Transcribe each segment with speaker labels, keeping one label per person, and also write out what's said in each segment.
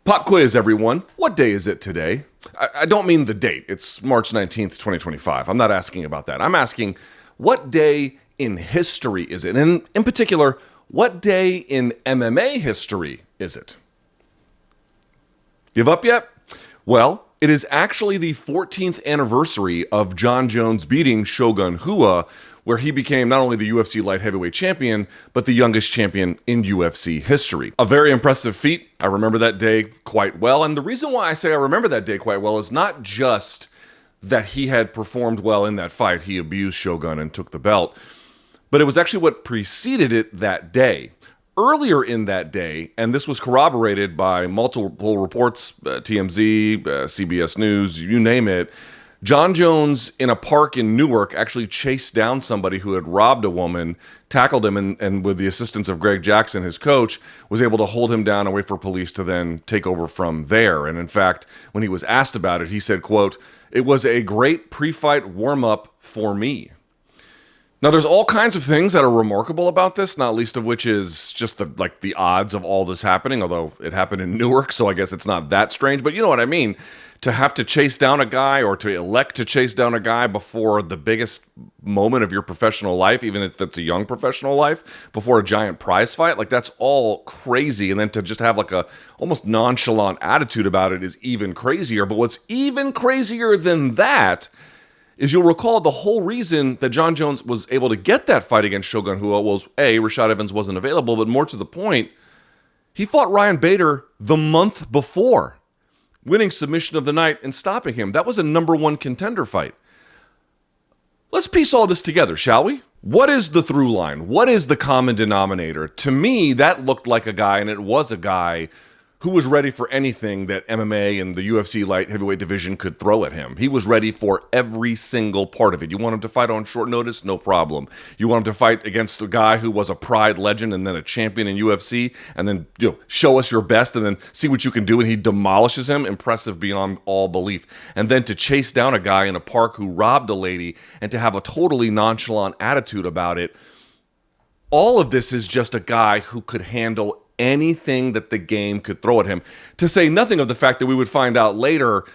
Speaker 1: Pop quiz, everyone. What day is it today? I don't mean the date. It's March 19th, 2025. I'm not asking about that. I'm asking, what day in history is it? And in particular, what day in MMA history is it? Give up yet? Well, it is actually the 14th anniversary of Jon Jones beating Shogun Rua, where he became not only the UFC light heavyweight champion, but the youngest champion in UFC history. A very impressive feat. I remember that day quite well. And the reason why I say I remember that day quite well is not just that he had performed well in that fight. He abused Shogun and took the belt. But it was actually what preceded it that day. Earlier in that day, and this was corroborated by multiple reports, TMZ, CBS News, you name it, Jon Jones in a park in Newark actually chased down somebody who had robbed a woman, tackled him, and with the assistance of Greg Jackson, his coach, was able to hold him down and wait for police to then take over from there. And in fact, when he was asked about it, he said, quote, "It was a great pre-fight warm-up for me." Now, there's all kinds of things that are remarkable about this, not least of which is just the odds of all this happening, although it happened in Newark, so I guess it's not that strange. But you know what I mean? To have to chase down a guy or to elect to chase down a guy before the biggest moment of your professional life, even if it's a young professional life, before a giant prize fight, that's all crazy. And then to just have a almost nonchalant attitude about it is even crazier. But what's even crazier than that is you'll recall the whole reason that Jon Jones was able to get that fight against Shogun Rua was, A, Rashad Evans wasn't available, but more to the point, he fought Ryan Bader the month before, winning submission of the night and stopping him. That was a number one contender fight. Let's piece all this together, shall we? What is the through line? What is the common denominator? To me, that looked like a guy, and it was a guy who was ready for anything that MMA and the UFC light heavyweight division could throw at him. He was ready for every single part of it. You want him to fight on short notice? No problem. You want him to fight against a guy who was a Pride legend and then a champion in UFC, and then show us your best and then see what you can do, and he demolishes him. Impressive beyond all belief. And then to chase down a guy in a park who robbed a lady and to have a totally nonchalant attitude about it. All of this is just a guy who could handle anything that the game could throw at him, to say nothing of the fact that we would find out later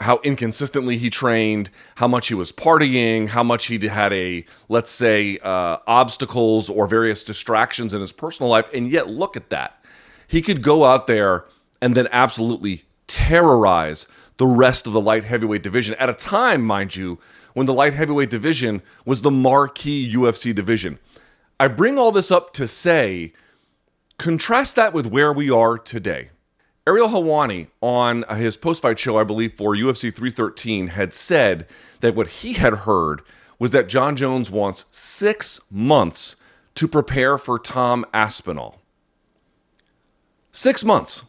Speaker 1: how inconsistently he trained, how much he was partying, how much he had obstacles or various distractions in his personal life. And yet, look at that. He could go out there and then absolutely terrorize the rest of the light heavyweight division at a time, mind you, when the light heavyweight division was the marquee UFC division. I bring all this up to say, contrast that with where we are today. Ariel Helwani, on his post-fight show, I believe for UFC 313, had said that what he had heard was that Jon Jones wants 6 months to prepare for Tom Aspinall. 6 months.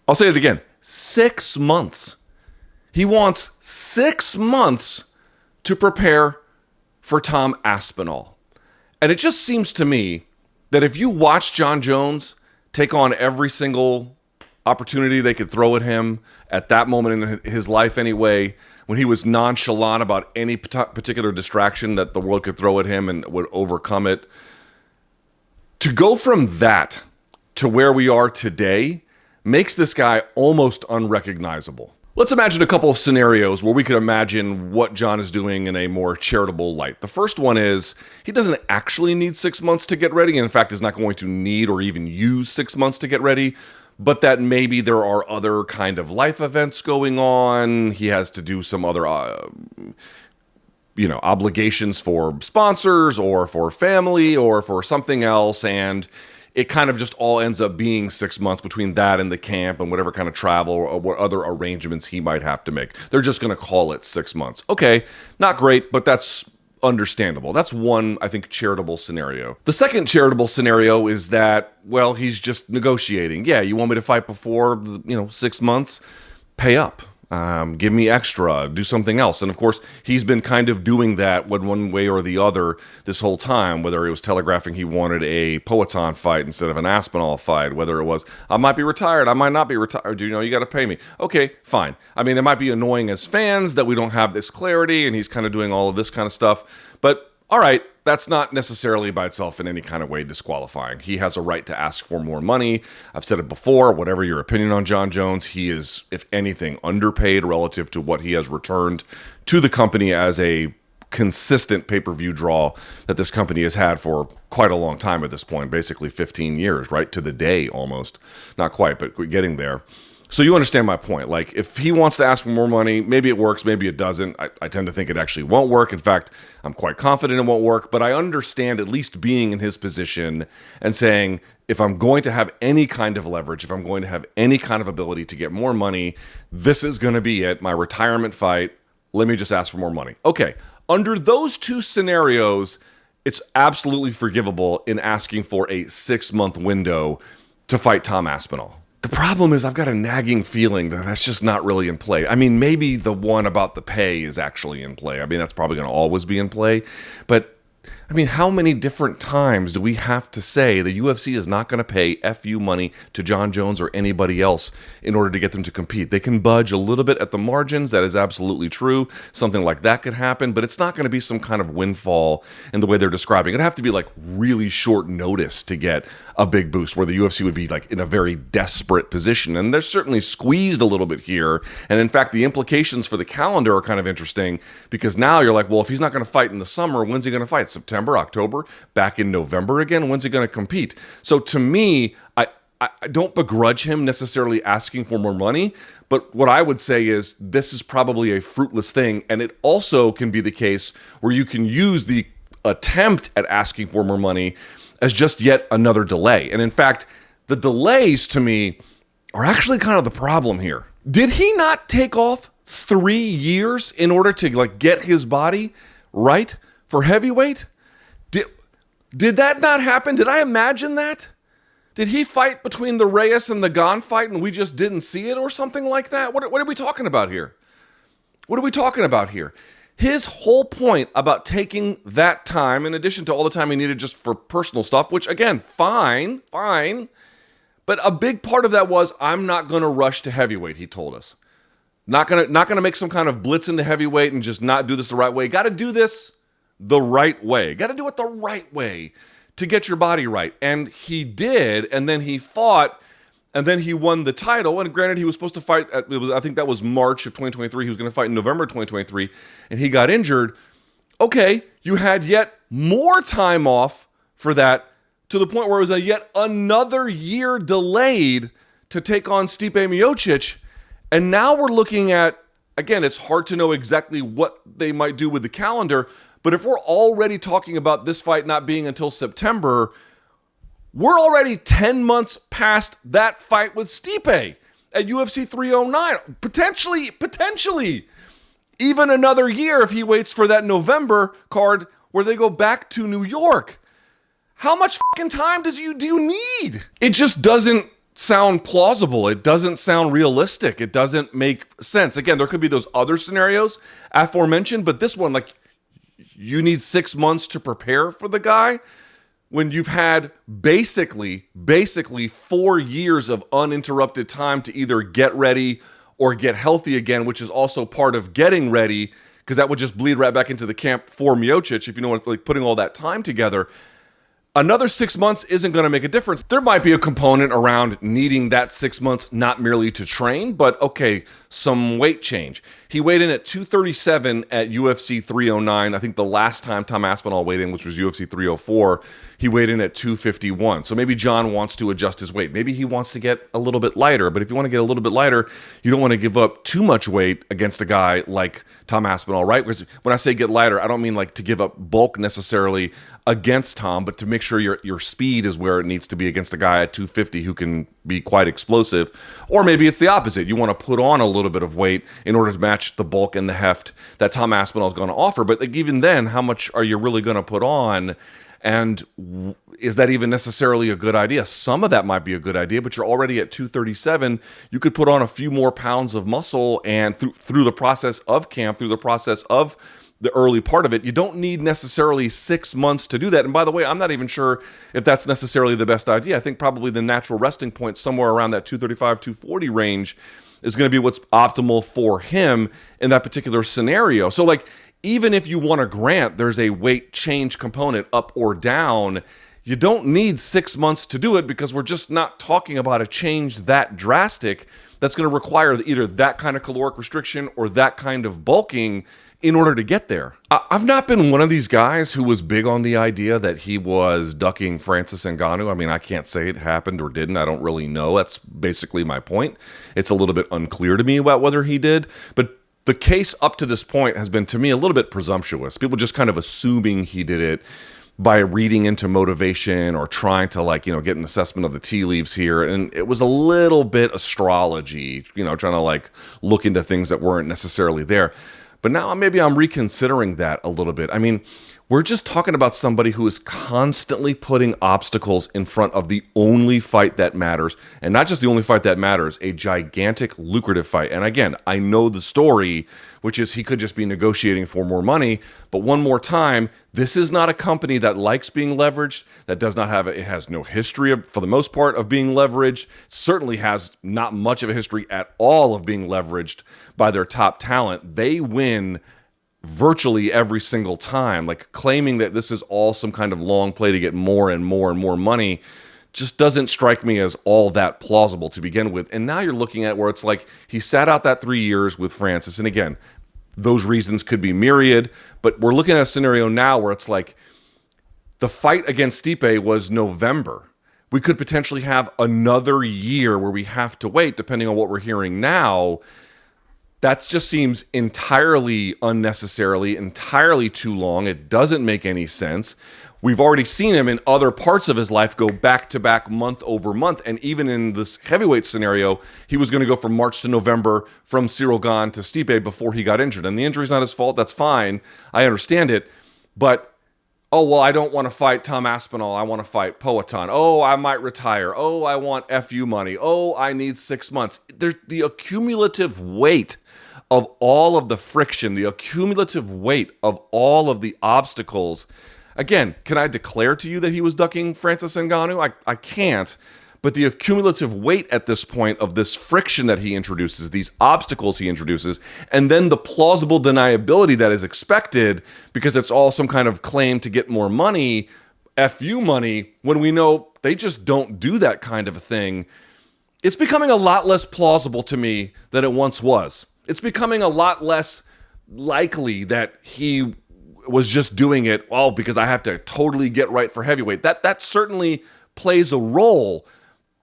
Speaker 1: I'll say it again. 6 months. He wants 6 months to prepare for Tom Aspinall. And it just seems to me that if you watch Jon Jones take on every single opportunity they could throw at him at that moment in his life anyway, when he was nonchalant about any particular distraction that the world could throw at him and would overcome it, to go from that to where we are today makes this guy almost unrecognizable. Let's imagine a couple of scenarios where we could imagine what Jon is doing in a more charitable light. The first one is he doesn't actually need 6 months to get ready, and in fact is not going to need or even use 6 months to get ready, but that maybe there are other kind of life events going on. He has to do some other obligations for sponsors or for family or for something else, and it kind of just all ends up being 6 months between that and the camp and whatever kind of travel or what other arrangements he might have to make. They're just going to call it 6 months. Okay, not great, but that's understandable. That's one, I think, charitable scenario. The second charitable scenario is that, well, he's just negotiating. Yeah, you want me to fight before, 6 months? Pay up. Give me extra, do something else. And of course, he's been kind of doing that one way or the other this whole time, whether he was telegraphing he wanted a Poatan fight instead of an Aspinall fight, whether it was, I might be retired, I might not be retired, you got to pay me. Okay, fine. I mean, it might be annoying as fans that we don't have this clarity, and he's kind of doing all of this kind of stuff, but All right, that's not necessarily by itself in any kind of way disqualifying. He has a right to ask for more money. I've said it before, whatever your opinion on Jon Jones, he is, if anything, underpaid relative to what he has returned to the company as a consistent pay-per-view draw that this company has had for quite a long time at this point, basically 15 years, right to the day almost. Not quite, but we're getting there. So you understand my point. Like, if he wants to ask for more money, maybe it works, maybe it doesn't. I tend to think it actually won't work. In fact, I'm quite confident it won't work, but I understand at least being in his position and saying, if I'm going to have any kind of leverage, if I'm going to have any kind of ability to get more money, this is going to be it, my retirement fight. Let me just ask for more money. Okay, under those two scenarios, it's absolutely forgivable in asking for a 6-month window to fight Tom Aspinall. The problem is I've got a nagging feeling that that's just not really in play. I mean, maybe the one about the pay is actually in play. I mean, that's probably going to always be in play. But, I mean, how many different times do we have to say the UFC is not going to pay FU money to Jon Jones or anybody else in order to get them to compete? They can budge a little bit at the margins. That is absolutely true. Something like that could happen, but it's not going to be some kind of windfall in the way they're describing. It'd have to be like really short notice to get a big boost where the UFC would be like in a very desperate position. And they're certainly squeezed a little bit here. And in fact, the implications for the calendar are kind of interesting because now you're like, well, if he's not going to fight in the summer, when's he going to fight? September, October, back in November again? When's he going to compete? So to me, I don't begrudge him necessarily asking for more money, but what I would say is this is probably a fruitless thing. And it also can be the case where you can use the attempt at asking for more money as just yet another delay. And in fact, the delays to me are actually kind of the problem here. Did he not take off 3 years in order to like get his body right for heavyweight? Did that not happen? Did I imagine that? Did he fight between the Reyes and the Gane fight and we just didn't see it or something like that? What are we talking about here? What are we talking about here? His whole point about taking that time, in addition to all the time he needed just for personal stuff, which again, fine, but a big part of that was, I'm not going to rush to heavyweight, he told us. Not gonna make some kind of blitz into heavyweight and just not do this the right way. Got to do this the right way. Got to do it the right way to get your body right. And he did, and then he fought, and then he won the title. And granted, he was supposed to fight, I think that was March of 2023. He was going to fight in November 2023, and he got injured. Okay, you had yet more time off for that, to the point where it was yet another year delayed to take on Stipe Miocic. And now we're looking at, again, it's hard to know exactly what they might do with the calendar, but if we're already talking about this fight not being until September, we're already 10 months past that fight with Stipe at UFC 309. Potentially, even another year if he waits for that November card where they go back to New York. How much fucking time do you need? It just doesn't sound plausible. It doesn't sound realistic. It doesn't make sense. Again, there could be those other scenarios aforementioned, but this one, like, you need 6 months to prepare for the guy when you've had basically 4 years of uninterrupted time to either get ready or get healthy again, which is also part of getting ready, because that would just bleed right back into the camp for Miocic if you know what, like, putting all that time together. Another 6 months isn't going to make a difference. There might be a component around needing that 6 months not merely to train, but okay, some weight change. He weighed in at 237 at UFC 309. I think the last time Tom Aspinall weighed in, which was UFC 304, he weighed in at 251. So maybe Jon wants to adjust his weight. Maybe he wants to get a little bit lighter. But if you want to get a little bit lighter, you don't want to give up too much weight against a guy like Tom Aspinall, right? Because when I say get lighter, I don't mean like to give up bulk necessarily against Tom, but to make sure your speed is where it needs to be against a guy at 250 who can be quite explosive. Or maybe it's the opposite. You want to put on a little bit of weight in order to match the bulk and the heft that Tom Aspinall is going to offer. But like, even then, how much are you really going to put on? And is that even necessarily a good idea? Some of that might be a good idea, but you're already at 237. You could put on a few more pounds of muscle, and through the process of camp, through the process of the early part of it, you don't need necessarily 6 months to do that. And by the way, I'm not even sure if that's necessarily the best idea. I think probably the natural resting point somewhere around that 235, 240 range is going to be what's optimal for him in that particular scenario. So like, even if you want to grant there's a weight change component up or down, you don't need 6 months to do it because we're just not talking about a change that drastic that's going to require either that kind of caloric restriction or that kind of bulking in order to get there. I've not been one of these guys who was big on the idea that he was ducking Francis Ngannou. I mean, I can't say it happened or didn't. I don't really know. That's basically my point. It's a little bit unclear to me about whether he did. But the case up to this point has been, to me, a little bit presumptuous. People just kind of assuming he did it by reading into motivation or trying to get an assessment of the tea leaves here. And it was a little bit astrology, trying to look into things that weren't necessarily there. But now maybe I'm reconsidering that a little bit. I mean, we're just talking about somebody who is constantly putting obstacles in front of the only fight that matters. And not just the only fight that matters, a gigantic, lucrative fight. And again, I know the story, which is he could just be negotiating for more money. But one more time, this is not a company that likes being leveraged, that does not have, it has no history of, for the most part, of being leveraged. Certainly has not much of a history at all of being leveraged by their top talent. They win virtually every single time. Claiming that this is all some kind of long play to get more and more and more money just doesn't strike me as all that plausible to begin with. And now you're looking at where it's he sat out that 3 years with Francis. And again, those reasons could be myriad, but we're looking at a scenario now where it's the fight against Stipe was November. We could potentially have another year where we have to wait, depending on what we're hearing now. That just seems entirely unnecessarily, entirely too long. It doesn't make any sense. We've already seen him in other parts of his life go back-to-back month over month. And even in this heavyweight scenario, he was going to go from March to November, from Cyril Gane to Stipe before he got injured. And the injury's not his fault. That's fine. I understand it. But, I don't want to fight Tom Aspinall. I want to fight Poatan. I might retire. I want FU money. I need 6 months. There's the accumulative weight of all of the friction, the accumulative weight of all of the obstacles. Again, can I declare to you that he was ducking Francis Ngannou? I can't. But the accumulative weight at this point of this friction that he introduces, these obstacles he introduces, and then the plausible deniability that is expected because it's all some kind of claim to get more money, FU money, when we know they just don't do that kind of a thing, it's becoming a lot less plausible to me than it once was. It's becoming a lot less likely that he was just doing it, because I have to totally get right for heavyweight. That certainly plays a role,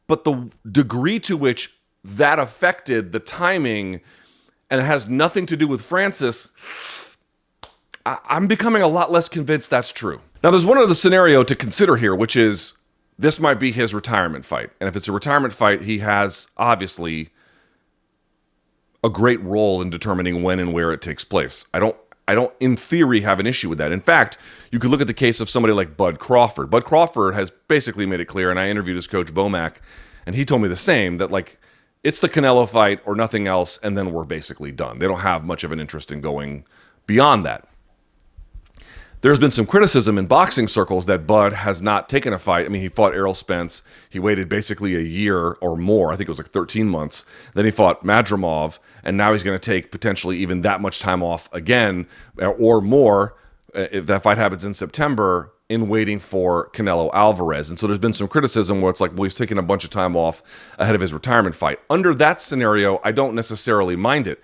Speaker 1: but the degree to which that affected the timing, and it has nothing to do with Francis, I'm becoming a lot less convinced that's true. Now, there's one other scenario to consider here, which is this might be his retirement fight. And if it's a retirement fight, he has obviously a great role in determining when and where it takes place. I don't, in theory, have an issue with that. In fact, you could look at the case of somebody like Bud Crawford. Bud Crawford has basically made it clear, and I interviewed his coach, Bomac, and he told me the same, that it's the Canelo fight or nothing else, and then we're basically done. They don't have much of an interest in going beyond that. There's been some criticism in boxing circles that Bud has not taken a fight. I mean, he fought Errol Spence. He waited basically a year or more. I think it was 13 months. Then he fought Madrimov, and now he's going to take potentially even that much time off again or more if that fight happens in September in waiting for Canelo Alvarez. And so there's been some criticism where it's he's taking a bunch of time off ahead of his retirement fight. Under that scenario, I don't necessarily mind it.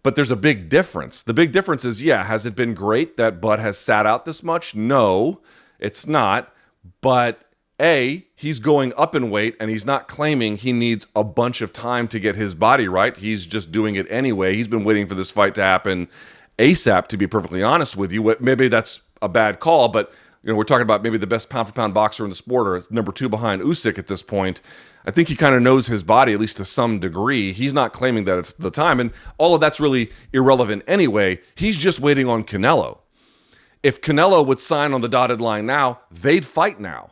Speaker 1: But there's a big difference. The big difference is, has it been great that Bud has sat out this much? No, it's not. But A, he's going up in weight, and he's not claiming he needs a bunch of time to get his body right. He's just doing it anyway. He's been waiting for this fight to happen ASAP, to be perfectly honest with you. Maybe that's a bad call, but we're talking about maybe the best pound-for-pound boxer in the sport, or number 2 behind Usyk at this point. I think he kind of knows his body, at least to some degree. He's not claiming that it's the time, and all of that's really irrelevant anyway. He's just waiting on Canelo. If Canelo would sign on the dotted line now, they'd fight now.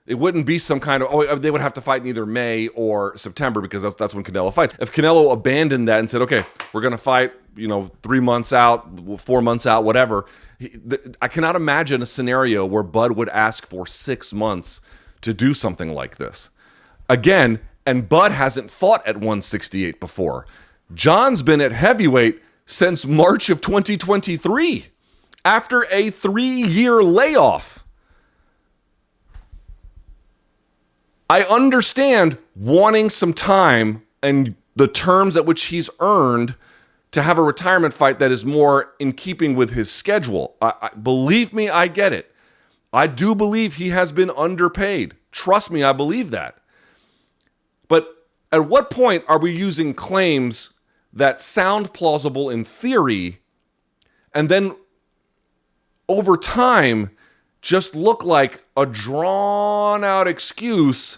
Speaker 1: It wouldn't be some kind of, they would have to fight in either May or September because that's when Canelo fights. If Canelo abandoned that and said, okay, we're going to fight, 3 months out, 4 months out, whatever, I cannot imagine a scenario where Bud would ask for 6 months to do something like this. Again, and Bud hasn't fought at 168 before. John's been at heavyweight since March of 2023 after a 3-year layoff. I understand wanting some time and the terms at which he's earned to have a retirement fight that is more in keeping with his schedule. Believe me, I get it. I do believe he has been underpaid. Trust me, I believe that. But at what point are we using claims that sound plausible in theory and then over time just look like a drawn-out excuse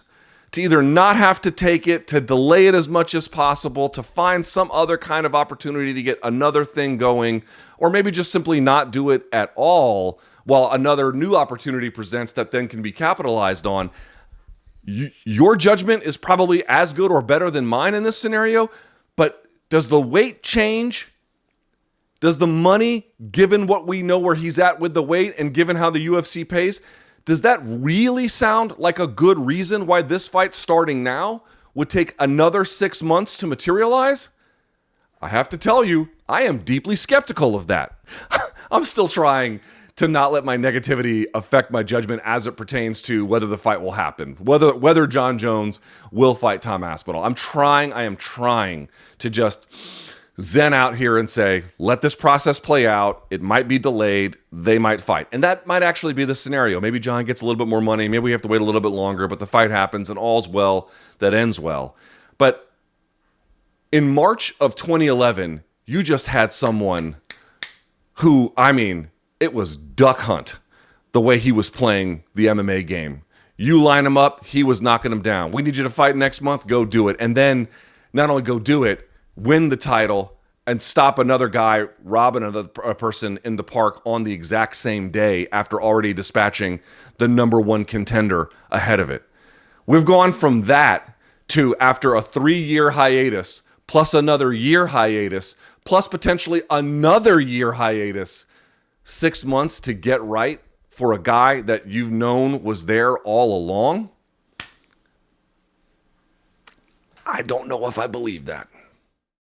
Speaker 1: to either not have to take it, to delay it as much as possible, to find some other kind of opportunity to get another thing going, or maybe just simply not do it at all while another new opportunity presents that then can be capitalized on? Your judgment is probably as good or better than mine in this scenario, but does the weight change? Does the money, given what we know where he's at with the weight and given how the UFC pays, does that really sound like a good reason why this fight starting now would take another 6 months to materialize? I have to tell you, I am deeply skeptical of that. I'm still trying to not let my negativity affect my judgment as it pertains to whether the fight will happen, whether Jon Jones will fight Tom Aspinall. I am trying to just zen out here and say, let this process play out. It might be delayed. They might fight. And that might actually be the scenario. Maybe Jon gets a little bit more money. Maybe we have to wait a little bit longer, but the fight happens and all's well that ends well. But in March of 2011, you just had someone who, it was duck hunt the way he was playing the MMA game. You line him up, he was knocking him down. We need you to fight next month, go do it. And then not only go do it, win the title and stop another guy, rob another person in the park on the exact same day after already dispatching the number one contender ahead of it. We've gone from that to, after a 3-year hiatus, plus another year hiatus, plus potentially another year hiatus, 6 months to get right for a guy that you've known was there all along? I don't know if I believe that.